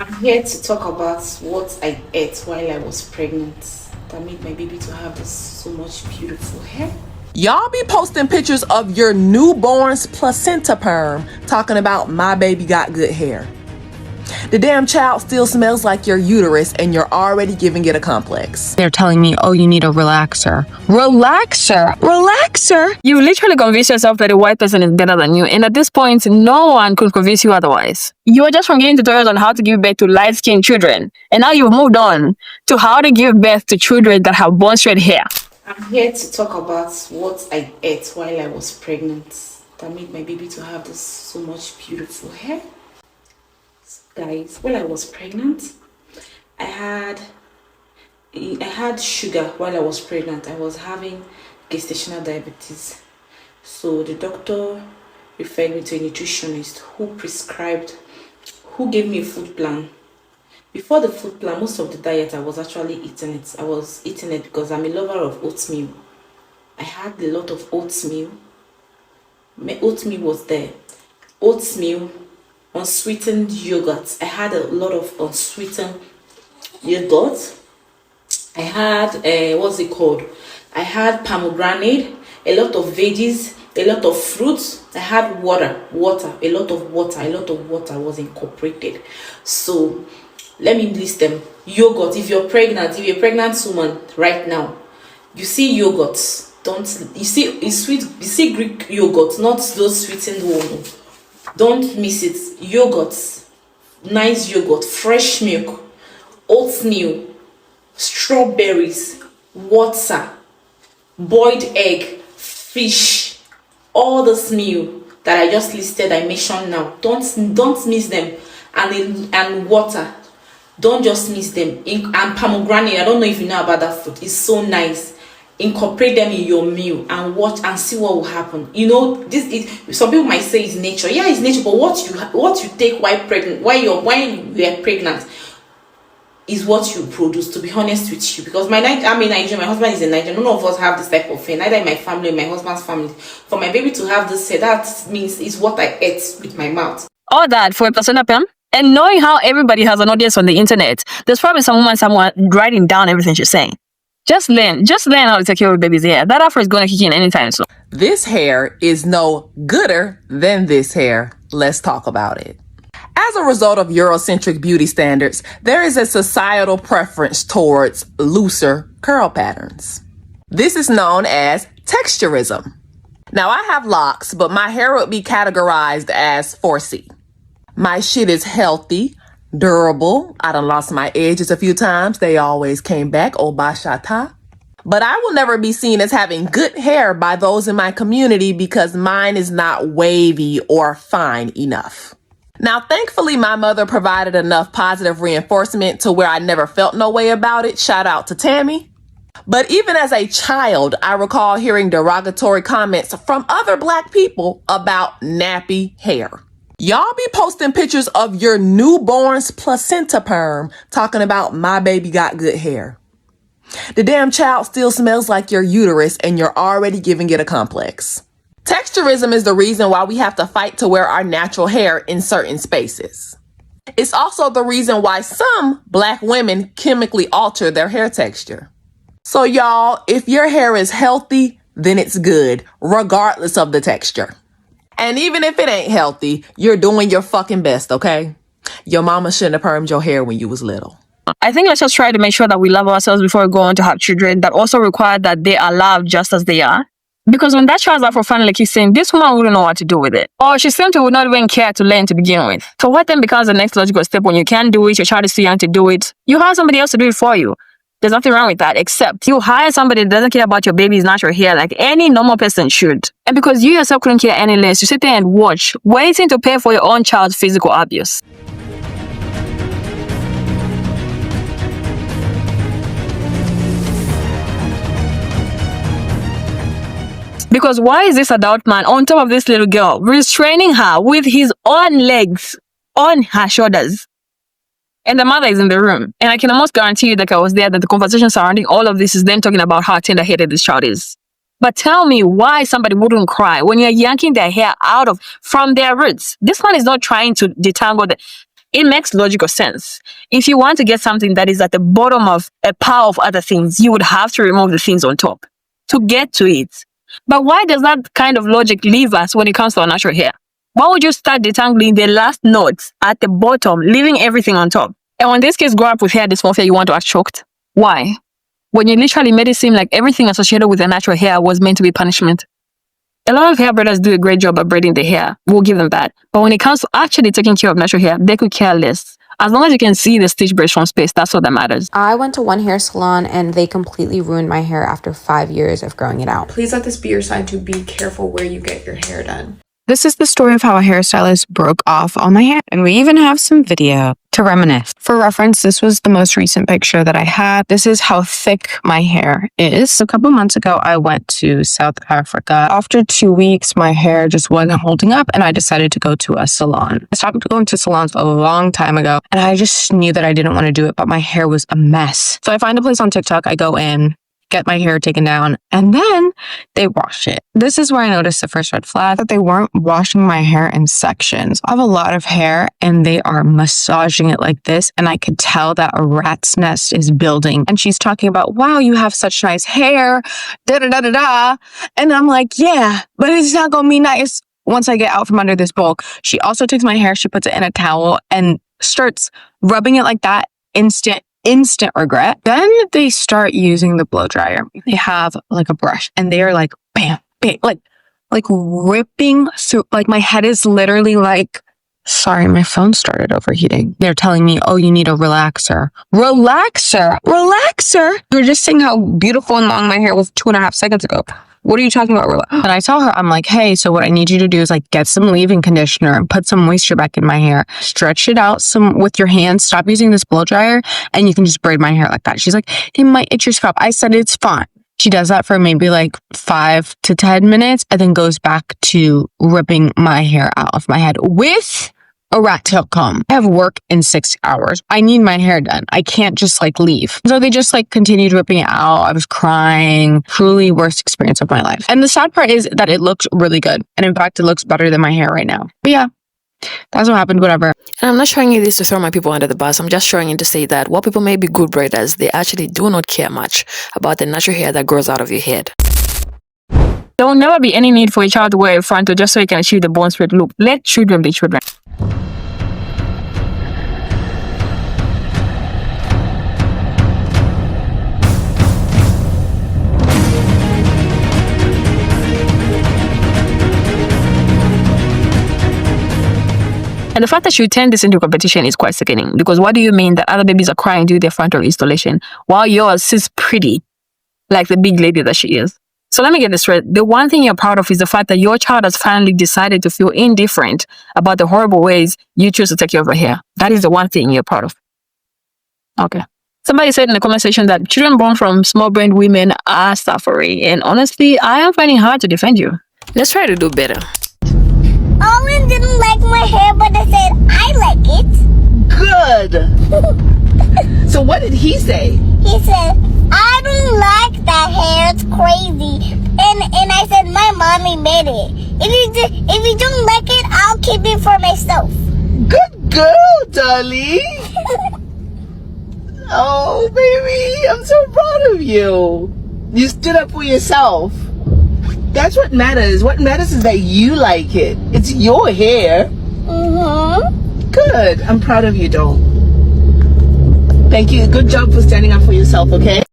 I'm here to talk about what I ate while I was pregnant that made my baby to have this so much beautiful hair. Y'all be posting pictures of your newborn's placenta perm talking about my baby got good hair. The damn child still smells like your uterus and you're already giving it a complex. They're telling me, oh, you need a relaxer. Relaxer? Relaxer? You literally convince yourself that a white person is better than you. And at this point, no one could convince you otherwise. You are just from getting tutorials on how to give birth to light-skinned children. And now you've moved on to how to give birth to children that have bone straight hair. I'm here to talk about what I ate while I was pregnant that made my baby to have this so much beautiful hair. Guys, while I was pregnant, I had sugar while I was pregnant. I was having gestational diabetes. So the doctor referred me to a nutritionist who gave me a food plan. Before the food plan, most of the diet I was actually eating it. I was eating it because I'm a lover of oatmeal. I had a lot of oatmeal. My oatmeal was there. Oatmeal, unsweetened yogurt. I had a lot of unsweetened yogurt. I had what's it called? I had pomegranate, a lot of veggies, a lot of fruits. I had water, a lot of water was incorporated. So let me list them. Yogurt. If you're a pregnant woman right now, you see yogurt. You see Greek yogurt, not those sweetened ones. Don't miss it. Yogurt, nice yogurt, fresh milk, oatmeal, strawberries, water, boiled egg, fish, all this meal that I just listed, I mentioned now. Don't miss them. And water. Don't just miss them. And pomegranate, I don't know if you know about that fruit. It's so nice. Incorporate them in your meal and watch and see what will happen. You know, this is, some people might say it's nature. Yeah, it's nature, but what you take while pregnant, while you are pregnant, is what you produce. To be honest with you, because I'm in Nigeria, my husband is in Nigeria. None of us have this type of hair, neither in my family or my husband's family. For my baby to have this hair, that means it's what I ate with my mouth. All that for a placenta perm? And knowing how everybody has an audience on the internet, there's probably someone writing down everything she's saying. Just learn how to take care of baby's hair. That offer is going to kick in anytime soon. This hair is no gooder than this hair. Let's talk about it. As a result of Eurocentric beauty standards, there is a societal preference towards looser curl patterns. This is known as texturism. Now, I have locks, but my hair would be categorized as 4C. My shit is healthy, durable. I done lost my edges a few times. They always came back. Oh, bashata. But I will never be seen as having good hair by those in my community because mine is not wavy or fine enough. Now, thankfully, my mother provided enough positive reinforcement to where I never felt no way about it. Shout out to Tammy. But even as a child, I recall hearing derogatory comments from other Black people about nappy hair. Y'all be posting pictures of your newborn's placenta perm talking about my baby got good hair. The damn child still smells like your uterus and you're already giving it a complex. Texturism is the reason why we have to fight to wear our natural hair in certain spaces. It's also the reason why some Black women chemically alter their hair texture. So y'all, if your hair is healthy, then it's good, regardless of the texture. And even if it ain't healthy, you're doing your fucking best, okay? Your mama shouldn't have permed your hair when you was little. I think let's just try to make sure that we love ourselves before we go on to have children, that also require that they are loved just as they are. Because when that child's out for finally keeps saying, this woman wouldn't know what to do with it. Or she simply would not even care to learn to begin with. So what then becomes the next logical step when you can't do it, your child is too young to do it? You hire somebody else to do it for you. There's nothing wrong with that, except you hire somebody that doesn't care about your baby's natural hair like any normal person should. And because you yourself couldn't care any less, you sit there and watch, waiting to pay for your own child's physical abuse. Because why is this adult man on top of this little girl, restraining her with his own legs on her shoulders? And the mother is in the room. And I can almost guarantee you that I was there, that the conversation surrounding all of this is them talking about how tender-headed this child is. But tell me why somebody wouldn't cry when you're yanking their hair from their roots. This man is not trying to detangle It makes logical sense. If you want to get something that is at the bottom of a pile of other things, you would have to remove the things on top to get to it. But why does that kind of logic leave us when it comes to our natural hair? Why would you start detangling the last knots at the bottom, leaving everything on top? And when these kids grow up with hair dysmorphia, you want to act shocked? Why? When you literally made it seem like everything associated with their natural hair was meant to be punishment. A lot of hair braiders do a great job at braiding the hair. We'll give them that. But when it comes to actually taking care of natural hair, they could care less. As long as you can see the stitch braids from space, that's all that matters. I went to one hair salon and they completely ruined my hair after 5 years of growing it out. Please let this be your sign to be careful where you get your hair done. This is the story of how a hairstylist broke off all my hair, and we even have some video to reminisce. For reference, this was the most recent picture that I had. This is how thick my hair is. A couple months ago, I went to South Africa. After 2 weeks, my hair just wasn't holding up, and I decided to go to a salon. I stopped going to salons a long time ago, and I just knew that I didn't want to do it, but my hair was a mess. So I find a place on TikTok, I go in, get my hair taken down, and then they wash it. This is where I noticed the first red flag, that they weren't washing my hair in sections. I have a lot of hair and they are massaging it like this, and I could tell that a rat's nest is building. And she's talking about, wow, you have such nice hair, da da da da da. And I'm like, yeah, but it's not gonna be nice once I get out from under this bulk. She also takes my hair, she puts it in a towel and starts rubbing it like that. Instant regret. Then they start using the blow dryer. They have like a brush and they are like, bam, bam, like ripping through, like my head is literally like, sorry, my phone started overheating. They're telling me, oh, you need a relaxer. Relaxer? You're just saying how beautiful and long my hair was 2.5 seconds ago. What are you talking about? And I tell her, I'm like, hey, so what I need you to do is like get some leave-in conditioner and put some moisture back in my hair. Stretch it out some with your hands. Stop using this blow dryer and you can just braid my hair like that. She's like, it might itch your scalp. I said, it's fine. She does that for maybe like 5 to 10 minutes and then goes back to ripping my hair out of my head with a rat tail comb. I have work in 6 hours. I need my hair done. I can't just like leave. So they just like continued ripping it out. I was crying. Truly worst experience of my life. And the sad part is that it looks really good. And in fact, it looks better than my hair right now. But yeah, that's what happened, whatever. And I'm not showing you this to throw my people under the bus. I'm just showing you to say that while people may be good braiders, they actually do not care much about the natural hair that grows out of your head. There will never be any need for a child to wear a frontal just so you can achieve the bone straight look. Let children be children. And the fact that you turn this into competition is quite sickening, because what do you mean that other babies are crying due to their frontal installation while yours sits pretty like the big lady that she is? So let me get this straight. The one thing you're proud of is the fact that your child has finally decided to feel indifferent about the horrible ways you choose to take care of her hair. That is the one thing you're proud of. Okay. Somebody said in the comment section that children born from small-brained women are suffering. And honestly, I am finding it hard to defend you. Let's try to do better. Owen didn't like my hair, but I said, I like it. Good. So what did he say? He said, I don't like that hair, it's crazy. And I said, my mommy made it. If you don't like it, I'll keep it for myself. Good girl, darling. Oh, baby, I'm so proud of you. You stood up for yourself. That's what matters. What matters is that you like it. It's your hair. Mm-hmm. Good. I'm proud of you, doll. Thank you. Good job for standing up for yourself, okay?